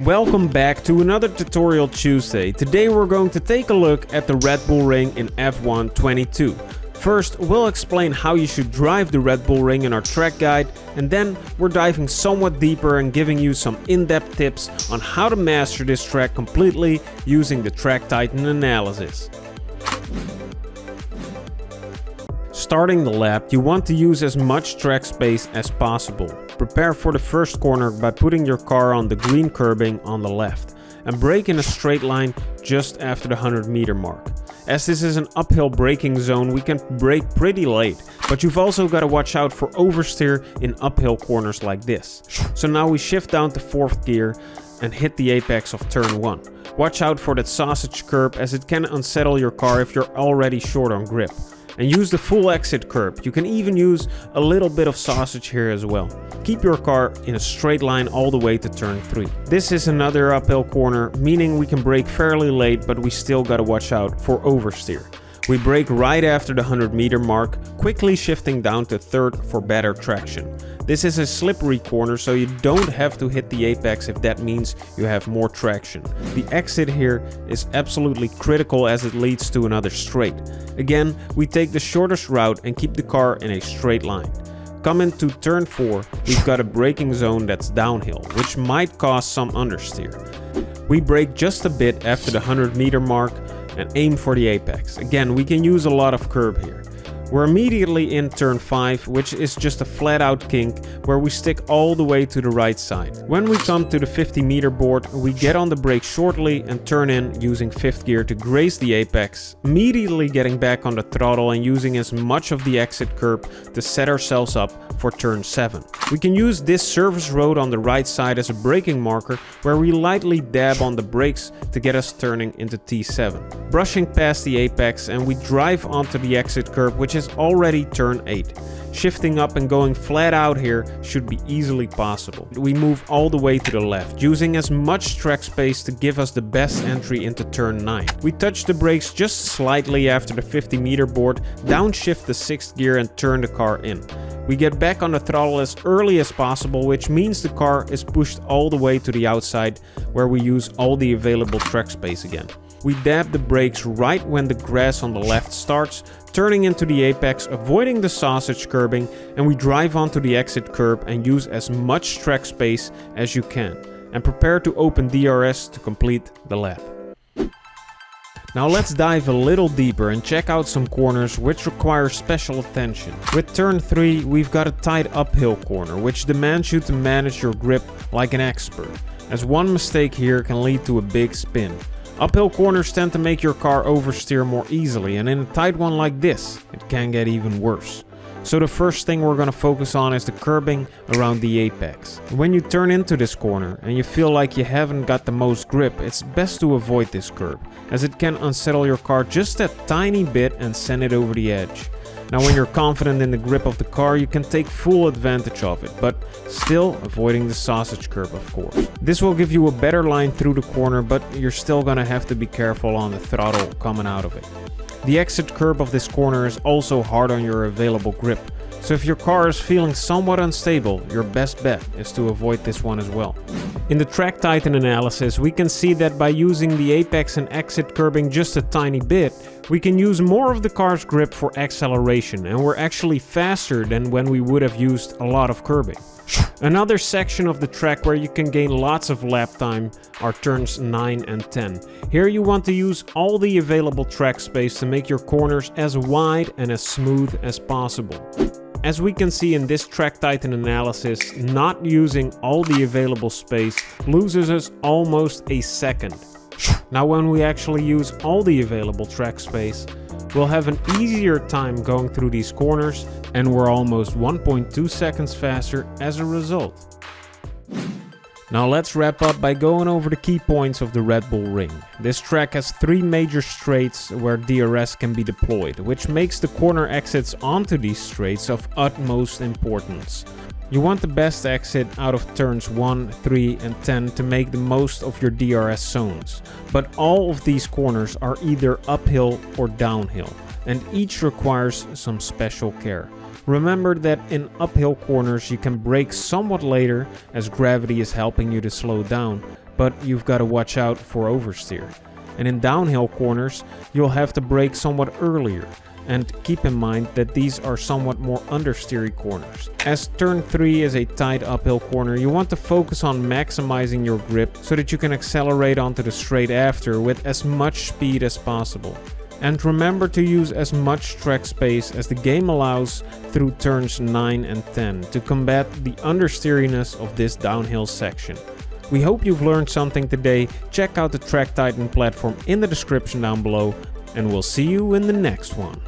Welcome back to another Tutorial Tuesday. Today we're going to take a look at the Red Bull Ring in F1 22. First, we'll explain how you should drive the Red Bull Ring in our track guide, and then we're diving somewhat deeper and giving you some in-depth tips on how to master this track completely using the Track Titan analysis. Starting the lap, you want to use as much track space as possible. Prepare for the first corner by putting your car on the green curbing on the left and brake in a straight line just after the 100-meter mark. As this is an uphill braking zone, we can brake pretty late, but you've also got to watch out for oversteer in uphill corners like this. So now we shift down to 4th gear and hit the apex of turn 1. Watch out for that sausage curb as it can unsettle your car if you're already short on grip. And use the full exit curb. You can even use a little bit of sausage here as well. Keep your car in a straight line all the way to turn 3. This is another uphill corner, meaning we can brake fairly late, but we still gotta watch out for oversteer. We brake right after the 100-meter mark, quickly shifting down to 3rd for better traction. This is a slippery corner, so you don't have to hit the apex if that means you have more traction. The exit here is absolutely critical as it leads to another straight. Again, we take the shortest route and keep the car in a straight line. Coming to turn 4, we've got a braking zone that's downhill, which might cause some understeer. We brake just a bit after the 100-meter mark and aim for the apex. Again, we can use a lot of curb here. We're immediately in turn 5, which is just a flat out kink where we stick all the way to the right side. When we come to the 50-meter board, we get on the brake shortly and turn in using 5th gear to graze the apex, immediately getting back on the throttle and using as much of the exit curb to set ourselves up for turn 7. We can use this service road on the right side as a braking marker where we lightly dab on the brakes to get us turning into T7. Brushing past the apex and we drive onto the exit curb, which is already turn 8. Shifting up and going flat out here should be easily possible. We move all the way to the left, using as much track space to give us the best entry into turn 9. We touch the brakes just slightly after the 50-meter board, downshift the 6th gear and turn the car in. We get back on the throttle as early as possible, which means the car is pushed all the way to the outside where we use all the available track space again. We dab the brakes right when the grass on the left starts, turning into the apex, avoiding the sausage curbing, and we drive onto the exit curb and use as much track space as you can. And prepare to open DRS to complete the lap. Now let's dive a little deeper and check out some corners which require special attention. With turn 3, we've got a tight uphill corner, which demands you to manage your grip like an expert, as one mistake here can lead to a big spin. Uphill corners tend to make your car oversteer more easily, and in a tight one like this, it can get even worse. So the first thing we're going to focus on is the curbing around the apex. When you turn into this corner and you feel like you haven't got the most grip, it's best to avoid this curb, as it can unsettle your car just a tiny bit and send it over the edge. Now when you're confident in the grip of the car, you can take full advantage of it, but still avoiding the sausage curb, of course. This will give you a better line through the corner, but you're still gonna have to be careful on the throttle coming out of it. The exit curb of this corner is also hard on your available grip, so if your car is feeling somewhat unstable, your best bet is to avoid this one as well. In the Track Titan analysis, we can see that by using the apex and exit curbing just a tiny bit, we can use more of the car's grip for acceleration, and we're actually faster than when we would have used a lot of curbing. Another section of the track where you can gain lots of lap time are turns 9 and 10. Here you want to use all the available track space to make your corners as wide and as smooth as possible. As we can see in this Track Titan analysis, not using all the available space loses us almost a second. Now when we actually use all the available track space, we'll have an easier time going through these corners, and we're almost 1.2 seconds faster as a result. Now let's wrap up by going over the key points of the Red Bull Ring. This track has 3 major straights where DRS can be deployed, which makes the corner exits onto these straights of utmost importance. You want the best exit out of turns 1, 3 and 10 to make the most of your DRS zones. But all of these corners are either uphill or downhill, and each requires some special care. Remember that in uphill corners you can brake somewhat later as gravity is helping you to slow down, but you've got to watch out for oversteer. And in downhill corners you'll have to brake somewhat earlier. And keep in mind that these are somewhat more understeery corners. As turn 3 is a tight uphill corner, you want to focus on maximizing your grip so that you can accelerate onto the straight after with as much speed as possible. And remember to use as much track space as the game allows through turns 9 and 10 to combat the understeeriness of this downhill section. We hope you've learned something today. Check out the Track Titan platform in the description down below, and we'll see you in the next one.